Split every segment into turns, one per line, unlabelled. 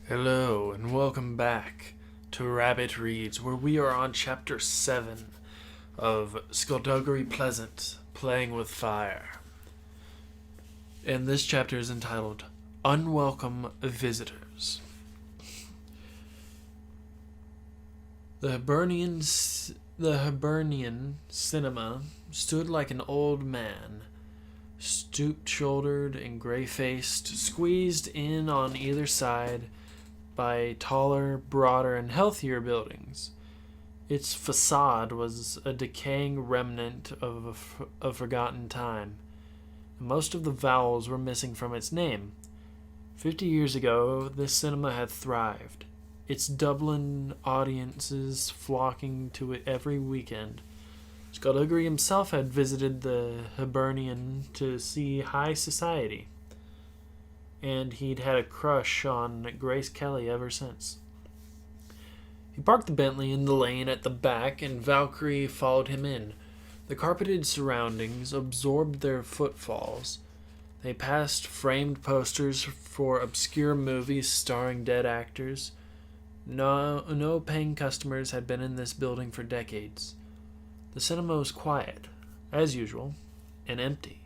Hello, and welcome back to Rabbit Reads, where we are on Chapter 7 of Skulduggery Pleasant, Playing with Fire. And this chapter is entitled Unwelcome Visitors. The Hibernian cinema stood like an old man, stoop-shouldered and gray-faced, squeezed in on either side by taller, broader, and healthier buildings. Its facade was a decaying remnant of a forgotten time. Most of the vowels were missing from its name. 50 years ago, this cinema had thrived, its Dublin audiences flocking to it every weekend. Skulduggery himself had visited the Hibernian to see high society, and he'd had a crush on Grace Kelly ever since. He parked the Bentley in the lane at the back, and Valkyrie followed him in. The carpeted surroundings absorbed their footfalls. They passed framed posters for obscure movies starring dead actors. No paying customers had been in this building for decades. The cinema was quiet, as usual, and empty.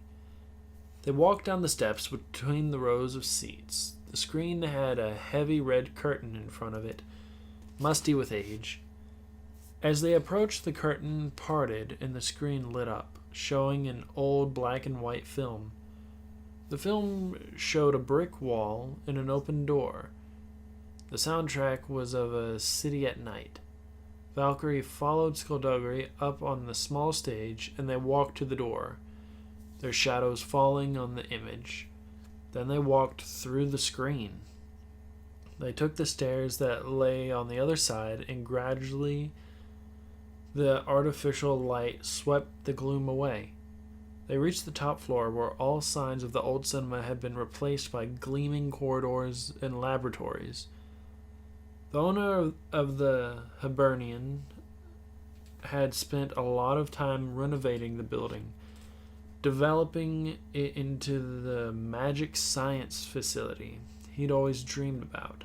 They walked down the steps between the rows of seats. The screen had a heavy red curtain in front of it, musty with age. As they approached, the curtain parted and the screen lit up, showing an old black and white film. The film showed a brick wall and an open door. The soundtrack was of a city at night. Valkyrie followed Skulduggery up on the small stage, and they walked to the door, their shadows falling on the image. Then they walked through the screen. They took the stairs that lay on the other side, and gradually the artificial light swept the gloom away. They reached the top floor, where all signs of the old cinema had been replaced by gleaming corridors and laboratories. The owner of the Hibernian had spent a lot of time renovating the building, developing it into the magic science facility he'd always dreamed about.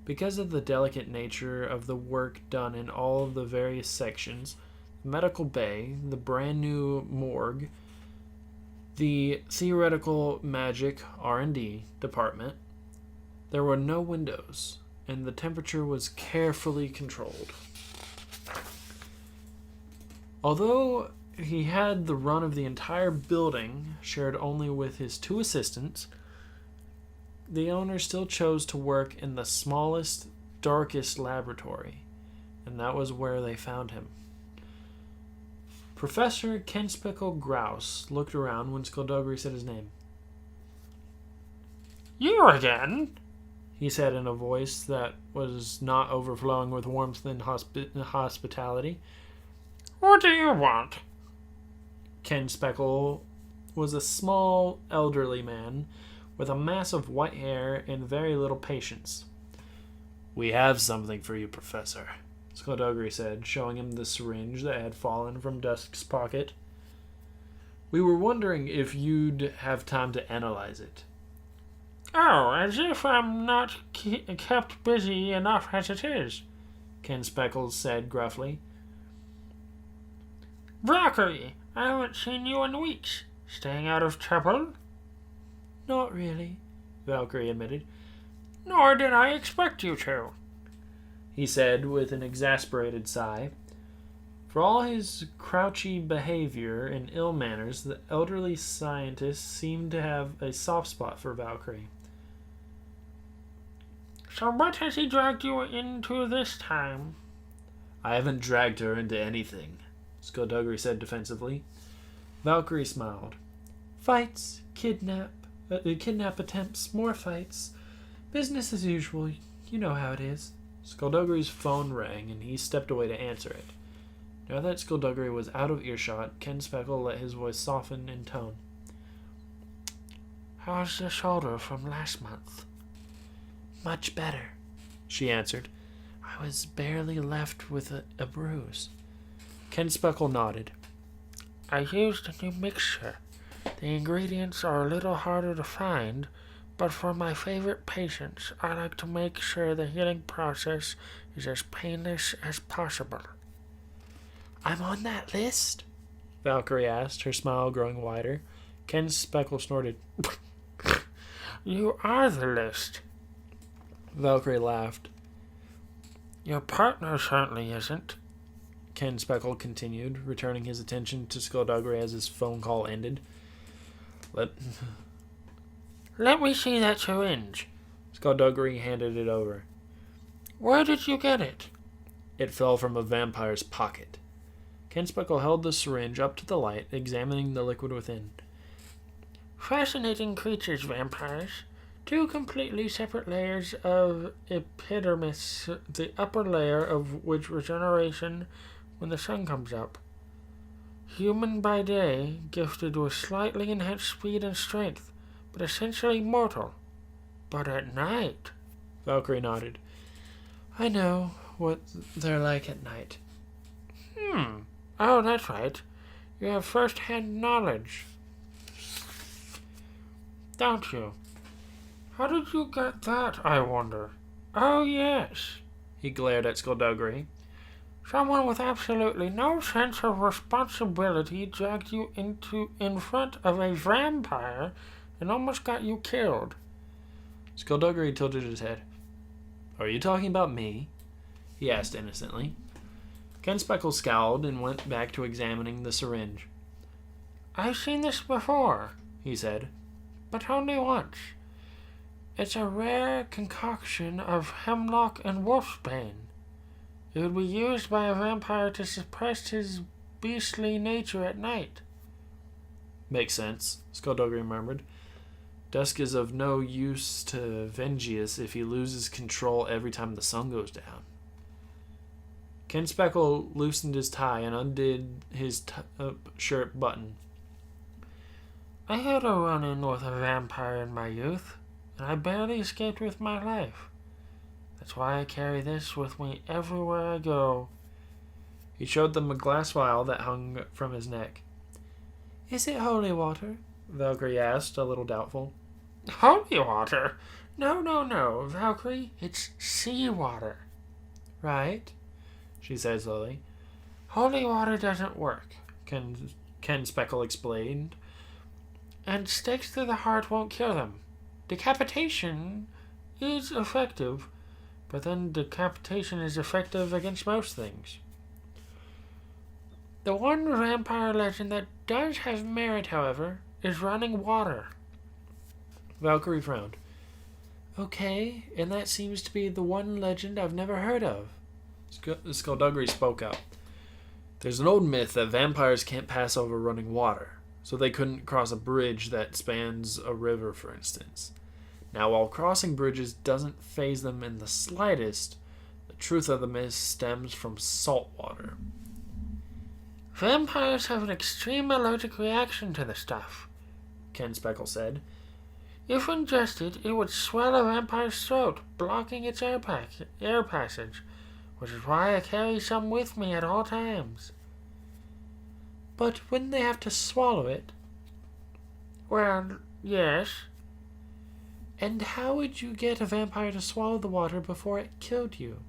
Because of the delicate nature of the work done in all of the various sections, the medical bay, the brand new morgue, the theoretical magic R&D department, there were no windows, and the temperature was carefully controlled. Although he had the run of the entire building, shared only with his two assistants, the owner still chose to work in the smallest, darkest laboratory, and that was where they found him. Professor Kenspickle Grouse looked around when Skulduggery said his name.
You again?
He said in a voice that was not overflowing with warmth and hospitality.
What do you want?
Ken Speckle was a small, elderly man with a mass of white hair and very little patience. "We have something for you, Professor," Skulduggery said, showing him the syringe that had fallen from Dusk's pocket. "We were wondering if you'd have time to analyze it."
Oh, as if I'm not kept busy enough as it is,
Ken Speckles said gruffly.
Valkyrie, I haven't seen you in weeks. Staying out of trouble?
"Not really," Valkyrie admitted.
Nor did I expect you to,
he said with an exasperated sigh. For all his crouchy behavior and ill manners, the elderly scientist seemed to have a soft spot for Valkyrie.
So what has he dragged you into this time?
"I haven't dragged her into anything," Skulduggery said defensively. Valkyrie smiled. "Fights, kidnap attempts, more fights. Business as usual, you know how it is." Skulduggery's phone rang, and he stepped away to answer it. Now that Skulduggery was out of earshot, Ken Speckle let his voice soften in tone.
How's the shoulder from last month?
"Much better," she answered. "I was barely left with a bruise." Ken Speckle nodded.
I used a new mixture. The ingredients are a little harder to find, But for my favorite patients, I like to make sure the healing process is as painless as possible.
I'm on that list? Valkyrie asked, her smile growing wider. Ken Speckle snorted.
You are the list.
Valkyrie laughed.
Your partner certainly isn't.
Ken Speckle continued, returning his attention to Skulduggery as his phone call ended.
Let me see that syringe.
Skulduggery handed it over.
Where did you get it?
It fell from a vampire's pocket. Ken Speckle held the syringe up to the light, examining the liquid within.
Fascinating creatures, vampires. 2 completely separate layers of epidermis, the upper layer of which regeneration when the sun comes up. Human by day, gifted with slightly enhanced speed and strength, but essentially mortal. But at night...
Valkyrie nodded. I know what they're like at night.
Oh, that's right. You have first-hand knowledge. Don't you? How did you get that, I wonder? Oh, yes.
He glared at Skulduggery.
Someone with absolutely no sense of responsibility dragged you in front of a vampire and almost got you killed.
Skulduggery tilted his head. Are you talking about me? He asked innocently. Ken Speckle scowled and went back to examining the syringe.
I've seen this before,
he said.
But only once. It's a rare concoction of hemlock and wolfsbane. It would be used by a vampire to suppress his beastly nature at night.
Makes sense, Skulduggery murmured. Dusk is of no use to Vengius if he loses control every time the sun goes down. Ken Speckle loosened his tie and undid his shirt button.
I had a run-in with a vampire in my youth, and I barely escaped with my life. That's why I carry this with me everywhere I go.
He showed them a glass vial that hung from his neck. Is it holy water? Valkyrie asked, a little doubtful.
Holy water? No, Valkyrie. It's seawater.
Right, she said slowly.
Holy water doesn't work,
Ken Speckle explained.
And stakes to the heart won't cure them. Decapitation is effective, but then decapitation is effective against most things. The one vampire legend that does have merit, however, is running water.
Valkyrie frowned. Okay, and that seems to be the one legend I've never heard of. Skulduggery spoke up. There's an old myth that vampires can't pass over running water, so they couldn't cross a bridge that spans a river, for instance. Now, while crossing bridges doesn't faze them in the slightest, the truth of the myth stems from salt water.
Vampires have an extreme allergic reaction to the stuff,
Ken Speckle said.
If ingested, it would swell a vampire's throat, blocking its air passage, which is why I carry some with me at all times.
But wouldn't they have to swallow it?
Well, yes.
And how would you get a vampire to swallow the water before it killed you?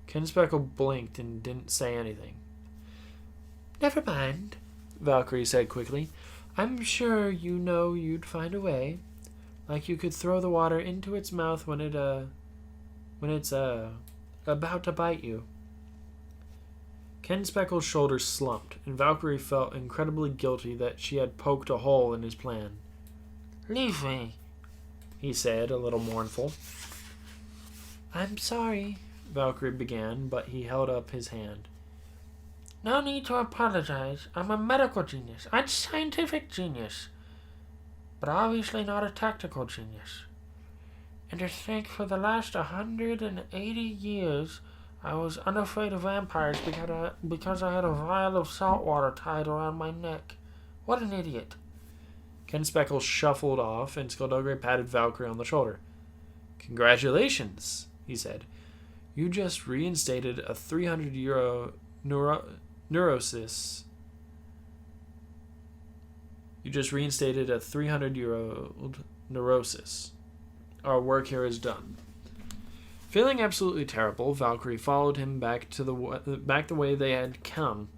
Ken Speckle blinked and didn't say anything. Never mind, Valkyrie said quickly. I'm sure you know you'd find a way. Like you could throw the water into its mouth when it's about to bite you. Ken Speckle's shoulders slumped, and Valkyrie felt incredibly guilty that she had poked a hole in his plan.
Leave me,
he said, a little mournful. I'm sorry, Valkyrie began, but he held up his hand.
No need to apologize. I'm a medical genius. I'm a scientific genius. But obviously not a tactical genius. And to think for the last 180 years I was unafraid of vampires because I had a vial of salt water tied around my neck. What an idiot.
Ken Speckle shuffled off, and Skulduggery patted Valkyrie on the shoulder. Congratulations, he said. You just reinstated a 300-euro neurosis. You just reinstated a 300-year-old neurosis. Our work here is done. Feeling absolutely terrible, Valkyrie followed him back the way they had come.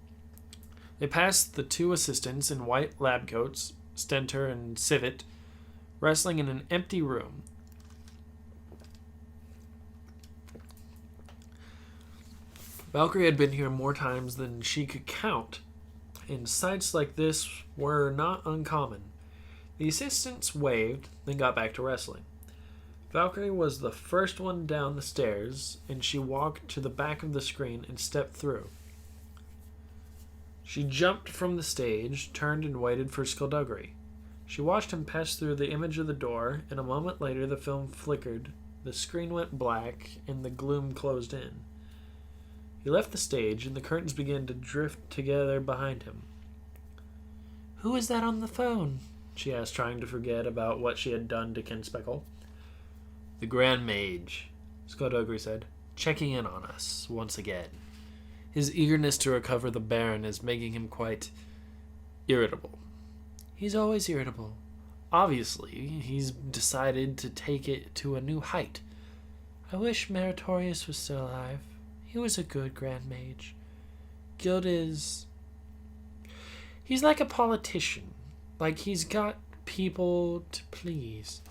They passed the two assistants in white lab coats, Stentor and Civet, wrestling in an empty room. Valkyrie had been here more times than she could count, and sights like this were not uncommon. The assistants waved, then got back to wrestling. Valkyrie was the first one down the stairs, and she walked to the back of the screen and stepped through. She jumped from the stage, turned and waited for Skulduggery. She watched him pass through the image of the door, and a moment later the film flickered, the screen went black, and the gloom closed in. He left the stage, and the curtains began to drift together behind him. "Who is that on the phone?" she asked, trying to forget about what she had done to Ken Speckle. "The Grand Mage," Skulduggery said, "checking in on us once again. His eagerness to recover the Baron is making him quite irritable." "He's always irritable. Obviously, he's decided to take it to a new height. I wish Meritorious was still alive. He was a good Grand Mage. Guild is... he's like a politician. Like he's got people to please."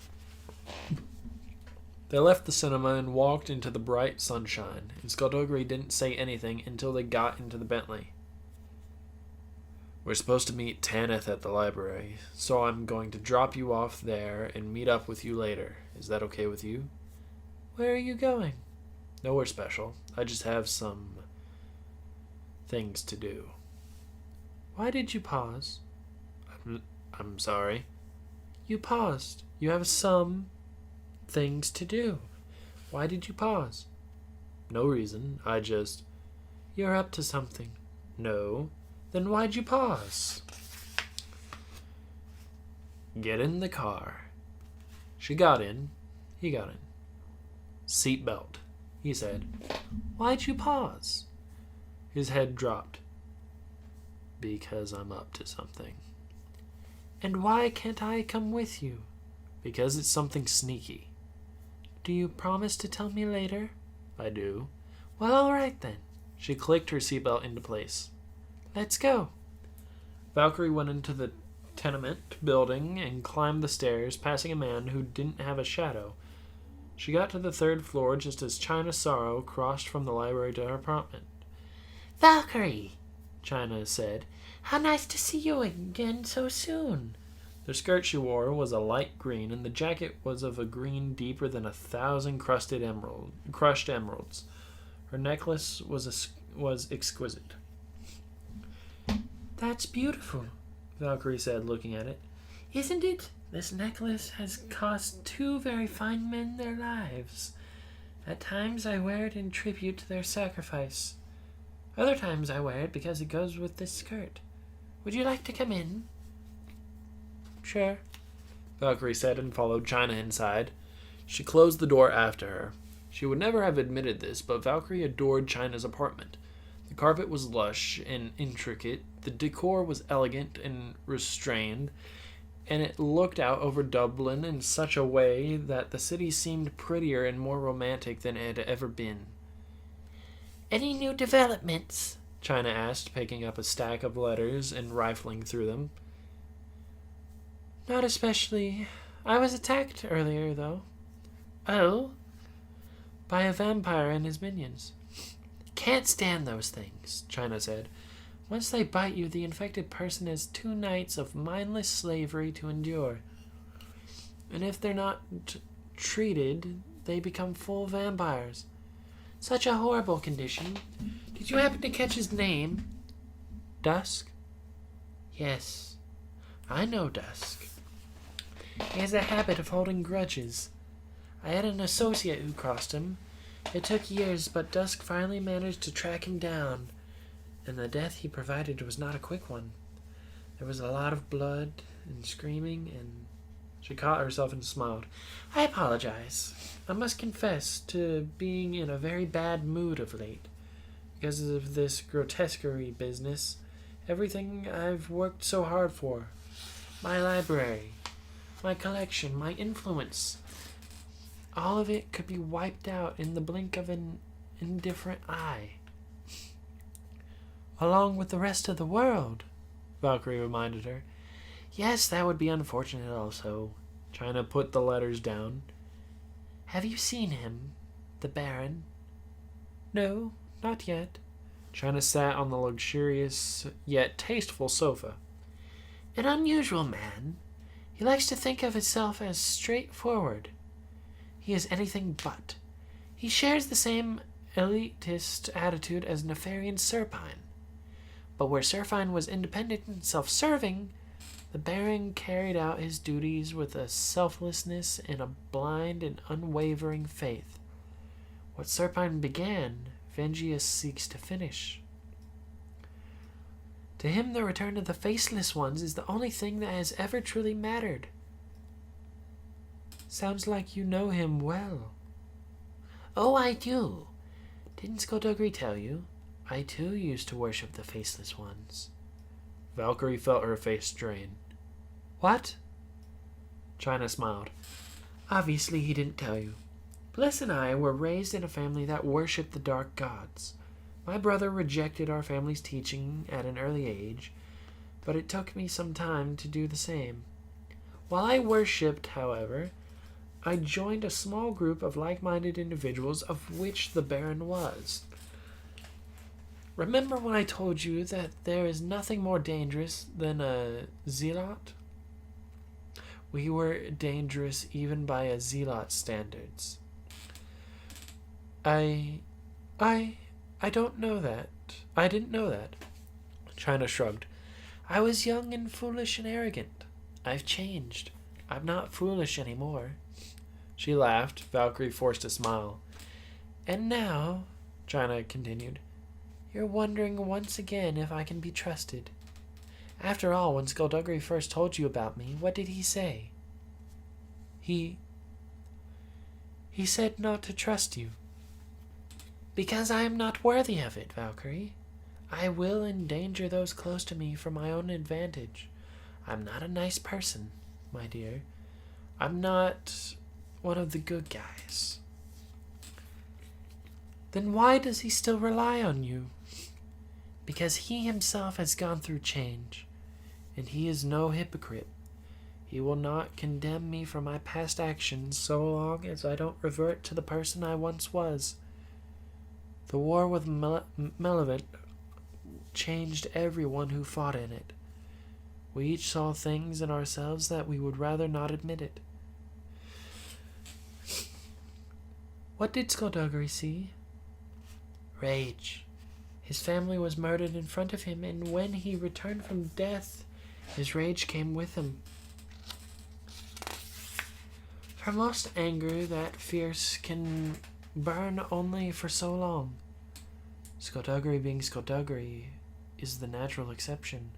They left the cinema and walked into the bright sunshine, and Skulduggery didn't say anything until they got into the Bentley. "We're supposed to meet Tanith at the library, so I'm going to drop you off there and meet up with you later. Is that okay with you?" "Where are you going?" "Nowhere special. I just have some things to do." "Why did you pause?" I'm sorry." "You paused. You have some things to do. Why did you pause?" "No reason. I just..." "You're up to something." "No." "Then why'd you pause?" "Get in the car." She got in. He got in. "Seatbelt," he said. "Why'd you pause?" His head dropped. "Because I'm up to something." "And why can't I come with you?" "Because it's something sneaky." "Do you promise to tell me later?" "I do." "Well, all right then." She clicked her seatbelt into place. "Let's go." Valkyrie went into the tenement building and climbed the stairs, passing a man who didn't have a shadow. She got to the third floor just as China Sorrow crossed from the library to her apartment.
"Valkyrie,"
China said.
"how nice to see you again so soon."
The skirt she wore was a light green, and the jacket was of a green deeper than 1,000 crushed emeralds. Her necklace was exquisite.
"That's beautiful,"
Valkyrie said, looking at it.
"Isn't it? This necklace has cost 2 very fine men their lives. At times I wear it in tribute to their sacrifice. Other times I wear it because it goes with this skirt. Would you like to come in?"
"Sure," Valkyrie said, and followed China inside. She closed the door after her. She would never have admitted this, but Valkyrie adored China's apartment. The carpet was lush and intricate, the decor was elegant and restrained, and it looked out over Dublin in such a way that the city seemed prettier and more romantic than it had ever been.
"Any new developments?"
China asked, picking up a stack of letters and rifling through them.
"Not especially. I was attacked earlier, though."
"Oh?"
"By a vampire and his minions." "Can't stand those things," China said. "Once they bite you, the infected person has 2 nights of mindless slavery to endure. And if they're not treated, they become full vampires. Such a horrible condition. Did you happen to catch his name?" "Dusk?" "Yes, I know Dusk. He has a habit of holding grudges. I had an associate who crossed him. It took years, but Dusk finally managed to track him down, and the death he provided was not a quick one. There was a lot of blood and screaming, and..." She caught herself and smiled. "I apologize. I must confess to being in a very bad mood of late. Because of this grotesquerie business, everything I've worked so hard for. My library, my collection, my influence.
all of it could be wiped out in the blink of an indifferent eye. Along with the rest of the world, Valkyrie reminded her. Yes, that would be unfortunate also. China put the letters down. Have you seen him, the Baron? No, not yet. China sat on the luxurious yet tasteful sofa. An unusual man. He likes to think of himself as straightforward. He is anything but. He shares the same elitist attitude as Nefarian Serpine. But where Serpine was independent and self-serving, the Baron carried out his duties with a selflessness and a blind and unwavering faith. What Serpine began, Vengius seeks to finish. To him, the return of the Faceless Ones is the only thing that has ever truly mattered. Sounds like you know him well. Oh, I do. Didn't Skulduggery tell you? I too used to worship the Faceless Ones. Valkyrie felt her face drain. What? China smiled. Obviously he didn't tell you. Bliss and I were raised in a family that worshipped the dark gods. My brother rejected our family's teaching at an early age, but it took me some time to do the same. While I worshipped, however, I joined a small group of like-minded individuals, of which the Baron was. Remember when I told you that there is nothing more dangerous than a zealot? We were dangerous even by a zealot's standards. I don't know that. I didn't know that. China shrugged. I was young and foolish and arrogant. I've changed. I'm not foolish anymore. She laughed. Valkyrie forced a smile. And now, China continued, you're wondering once again if I can be trusted. After all, when Skulduggery first told you about me, what did he say? He said not to trust you. Because I am not worthy of it, Valkyrie. I will endanger those close to me for my own advantage. I'm not a nice person, my dear. I'm not one of the good guys. Then why does he still rely on you? Because he himself has gone through change, and he is no hypocrite. He will not condemn me for my past actions so long as I don't revert to the person I once was. The war with Malevolent changed everyone who fought in it. We each saw things in ourselves that we would rather not admit it. What did Skulduggery see? Rage. His family was murdered in front of him, and when he returned from death, his rage came with him. For most anger that fierce can burn only for so long. Skulduggery being Skulduggery is the natural exception.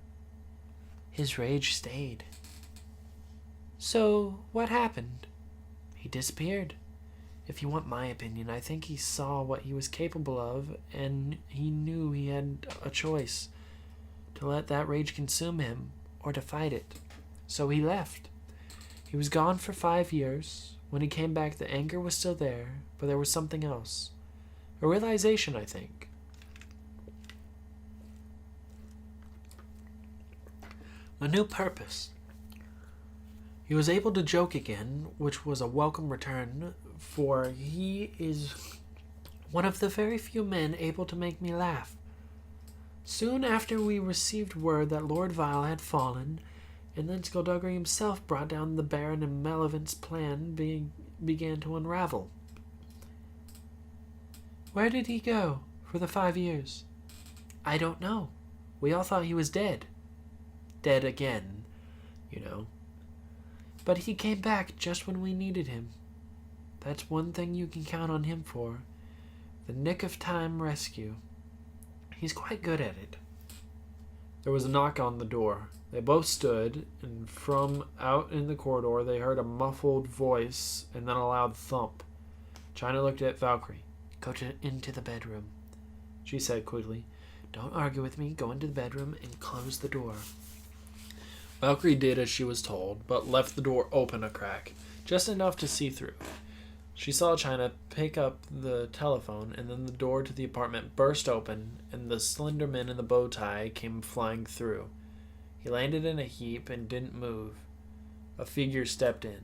His rage stayed. So, what happened? He disappeared. If you want my opinion, I think he saw what he was capable of, and he knew he had a choice to let that rage consume him or to fight it. So he left. He was gone for 5 years. When he came back, the anger was still there, but there was something else. A realization, I think. A new purpose. He was able to joke again, which was a welcome return, for he is one of the very few men able to make me laugh. Soon after we received word that Lord Vial had fallen, and then Skulduggery himself brought down the Baron, and Malevolent's plan began to unravel. Where did he go for the 5 years? I don't know. We all thought he was dead. Dead again, you know. But he came back just when we needed him. That's one thing you can count on him for. The nick-of-time rescue. He's quite good at it. There was a knock on the door. They both stood, and from out in the corridor they heard a muffled voice and then a loud thump. China looked at Valkyrie. Go into the bedroom, she said quickly. Don't argue with me. Go into the bedroom and close the door. Valkyrie did as she was told, but left the door open a crack, just enough to see through. She saw China pick up the telephone, and then the door to the apartment burst open, and the slender man in the bow tie came flying through. He landed in a heap and didn't move. A figure stepped in.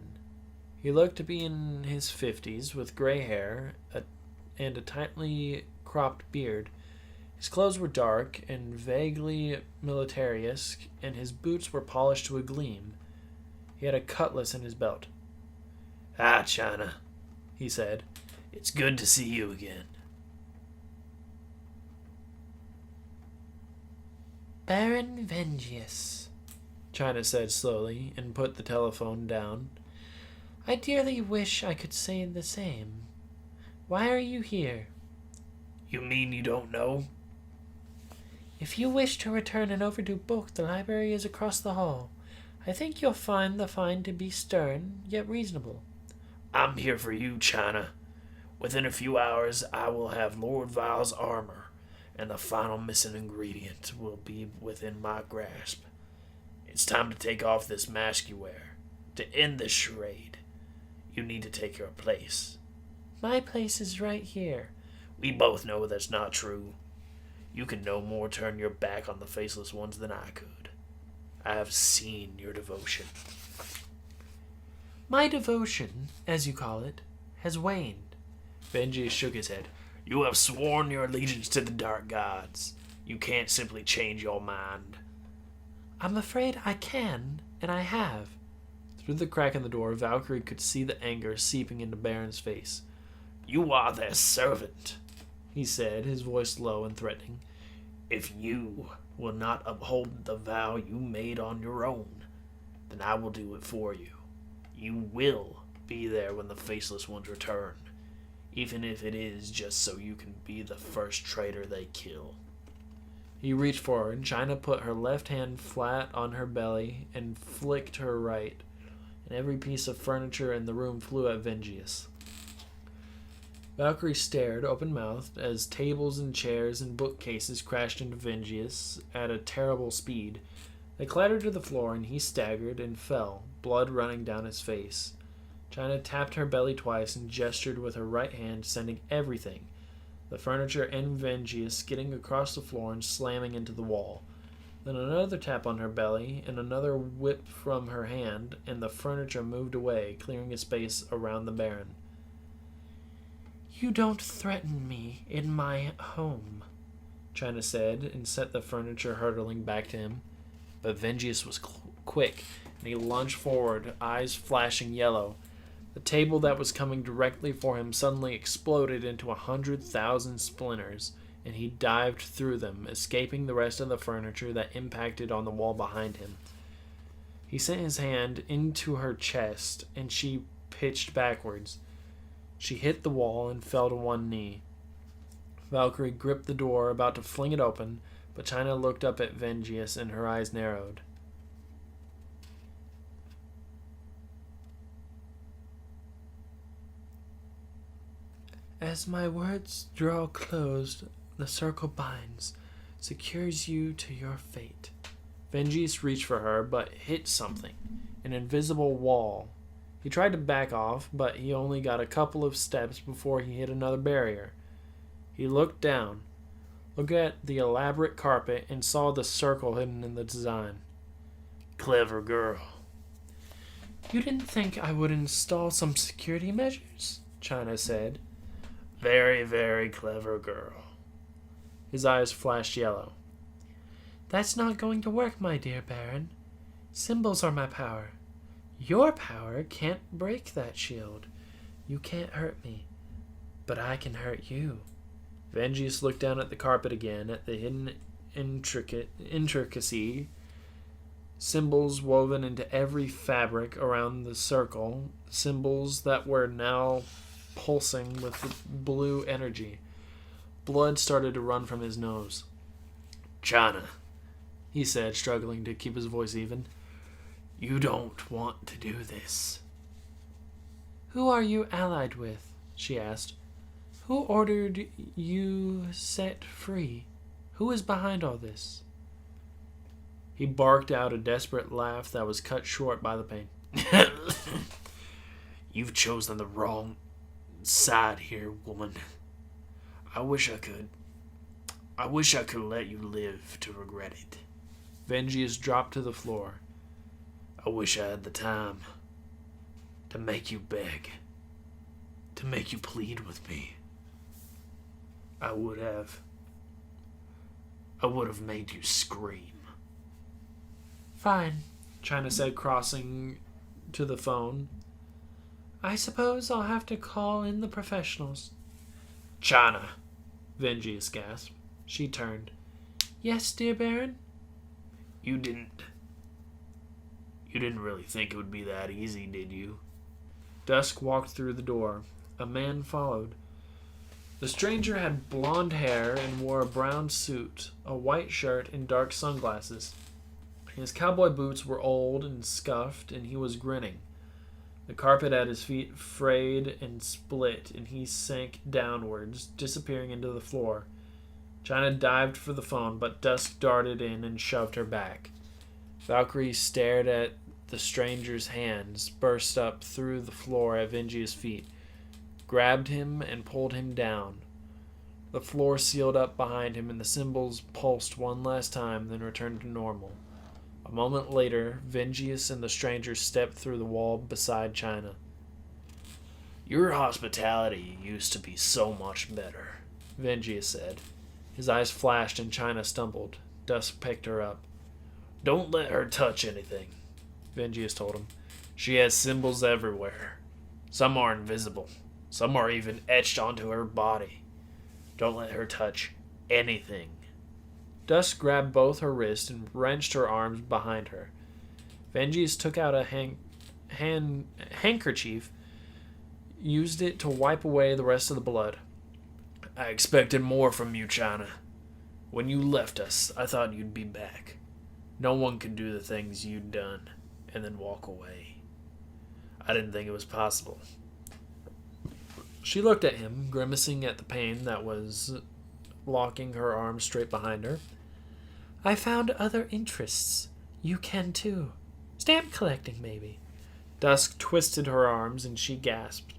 He looked to be in his 50s, with gray hair and a tightly cropped beard. His clothes were dark and vaguely military-esque, and his boots were polished to a gleam. He had a cutlass in his belt.
"Ah, China," he said. "It's good to see you again."
Baron Vengius,
China said slowly, and put the telephone down.
I dearly wish I could say the same. Why are you here?
"You mean you don't know?"
If you wish to return an overdue book, the library is across the hall. I think you'll find the fine to be stern, yet reasonable.
"I'm here for you, China. Within a few hours, I will have Lord Vial's armor, and the final missing ingredient will be within my grasp. It's time to take off this mask you wear, to end this charade. You need to take your place."
My place is right here.
"We both know that's not true. You can no more turn your back on the faceless ones than I could. I have seen your devotion."
My devotion, as you call it, has waned.
Benji shook his head.
"You have sworn your allegiance to the dark gods. You can't simply change your mind."
I'm afraid I can, and I have.
Through the crack in the door, Valkyrie could see the anger seeping into Baron's face.
"You are their servant,"
he said, his voice low and threatening.
"If you will not uphold the vow you made on your own, then I will do it for you. You will be there when the faceless ones return, even if it is just so you can be the first traitor they kill."
He reached forward, and China put her left hand flat on her belly and flicked her right, and every piece of furniture in the room flew at Vengius. Valkyrie stared, open-mouthed, as tables and chairs and bookcases crashed into Vengius at a terrible speed. They clattered to the floor, and he staggered and fell, blood running down his face. China tapped her belly twice and gestured with her right hand, sending everything, the furniture and Vengius, skidding across the floor and slamming into the wall. Then another tap on her belly, and another whip from her hand, and the furniture moved away, clearing a space around the Baron.
You don't threaten me in my home,
China said, and set the furniture hurtling back to him. But Vengius was quick, and he lunged forward, eyes flashing yellow. The table that was coming directly for him suddenly exploded into 100,000 splinters, and he dived through them, escaping the rest of the furniture that impacted on the wall behind him. He sent his hand into her chest, and she pitched backwards. She hit the wall and fell to one knee. Valkyrie gripped the door, about to fling it open, but China looked up at Vengius, and her eyes narrowed. As my words draw closed, the circle binds, secures you to your fate. Vengius reached for her, but hit something, an invisible wall. He tried to back off, but he only got a couple of steps before he hit another barrier. He looked down, looked at the elaborate carpet, and saw the circle hidden in the design.
"Clever girl."
You didn't think I would install some security measures? China said.
"Very, very clever girl."
His eyes flashed yellow.
That's not going to work, my dear Baron. Symbols are my power. Your power can't break that shield. You can't hurt me, but I can hurt you.
Vengius looked down at the carpet again, at the hidden intricacy, symbols woven into every fabric around the circle, symbols that were now pulsing with blue energy. Blood started to run from his nose.
"China,"
he said, struggling to keep his voice even.
"You don't want to do this."
Who are you allied with? She asked. Who ordered you set free? Who is behind all this?
He barked out a desperate laugh that was cut short by the pain.
"You've chosen the wrong side here, woman. I wish I could let you live to regret it.
Vengeance dropped to the floor.
I wish I had the time to make you beg, to make you plead with me. I would have made you scream.
Fine,
China said, crossing to the phone.
I suppose I'll have to call in the professionals.
China, Vengeance gasped. She turned.
Yes, dear Baron?
You didn't really think it would be that easy, did you?
Dusk walked through the door. A man followed. The stranger had blonde hair and wore a brown suit, a white shirt, and dark sunglasses. His cowboy boots were old and scuffed, and he was grinning. The carpet at his feet frayed and split, and he sank downwards, disappearing into the floor. China dived for the phone, but Dusk darted in and shoved her back. Valkyrie stared at the stranger's hands, burst up through the floor at Vengia's feet, grabbed him, and pulled him down. The floor sealed up behind him, and the cymbals pulsed one last time, then returned to normal. A moment later, Vengius and the stranger stepped through the wall beside China.
Your hospitality used to be so much better,
Vengius said. His eyes flashed and China stumbled. Dusk picked her up.
Don't let her touch anything,
Vengius told him.
She has symbols everywhere. Some are invisible. Some are even etched onto her body. Don't let her touch anything.
Dusk grabbed both her wrists and wrenched her arms behind her. Vengius took out a handkerchief, used it to wipe away the rest of the blood.
I expected more from you, China. When you left us, I thought you'd be back. No one could do the things you'd done and then walk away. I didn't think it was possible.
She looked at him, grimacing at the pain that was locking her arms straight behind her. I found other interests. You can too. Stamp collecting, maybe. Dusk twisted her arms and she gasped.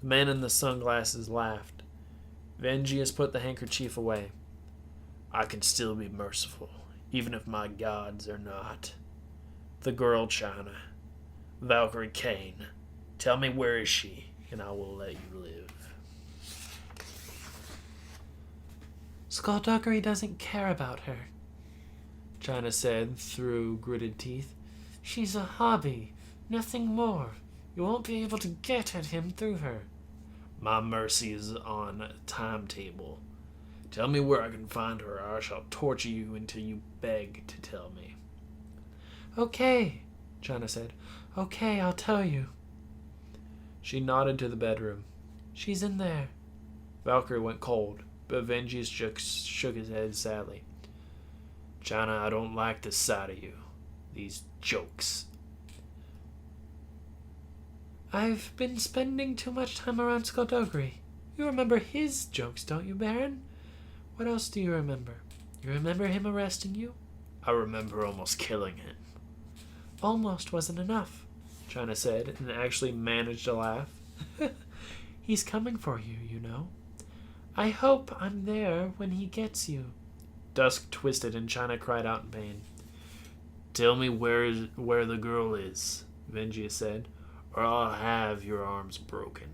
The man in the sunglasses laughed. Vengius put the handkerchief away.
I can still be merciful, even if my gods are not. The girl, China. Valkyrie Kane. Tell me, where is she, and I will let you live.
Skulduggery doesn't care about her, China said through gritted teeth. She's a hobby, nothing more. You won't be able to get at him through her.
My mercy is on a timetable. Tell me where I can find her, or I shall torture you until you beg to tell me.
Okay, China said. Okay, I'll tell you.
She nodded to the bedroom.
She's in there.
Valkyrie went cold, but Vengius shook his head sadly.
China, I don't like this side of you. These jokes.
I've been spending too much time around Skulduggery. You remember his jokes, don't you, Baron? What else do you remember? You remember him arresting you?
I remember almost killing him.
Almost wasn't enough,
China said, and actually managed to laugh.
He's coming for you, you know. I hope I'm there when he gets you.
Dusk twisted and China cried out in pain.
Tell me where the girl is, Vengius said, or I'll have your arms broken.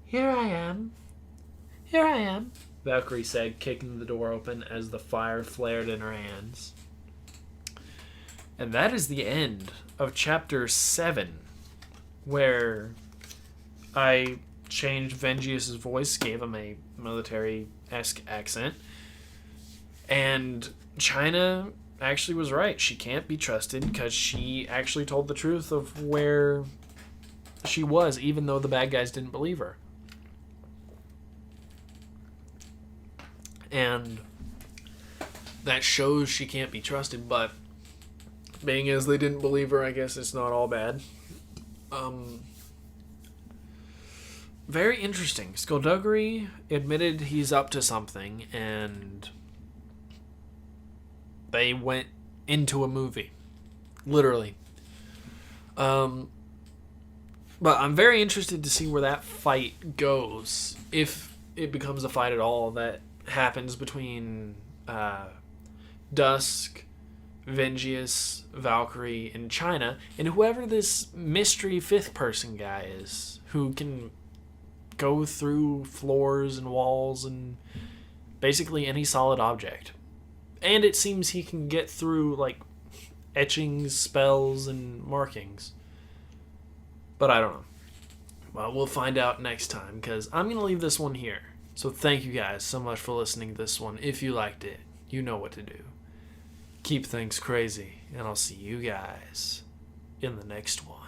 Here I am,
Valkyrie said, kicking the door open as the fire flared in her hands. And that is the end of chapter 7, where I changed Vengius' voice, gave him a military-esque accent, and China actually was right. She can't be trusted because she actually told the truth of where she was, even though the bad guys didn't believe her. And that shows she can't be trusted, but being as they didn't believe her, I guess it's not all bad. Very interesting. Skulduggery admitted he's up to something, and they went into a movie. Literally. But I'm very interested to see where that fight goes, if it becomes a fight at all that happens between Dusk, Vengius, Valkyrie, and China, and whoever this mystery fifth person guy is, who can go through floors and walls and basically any solid object. And it seems he can get through, like, etchings, spells, and markings. But I don't know. Well, we'll find out next time, because I'm going to leave this one here. So thank you guys so much for listening to this one. If you liked it, you know what to do. Keep things crazy, and I'll see you guys in the next one.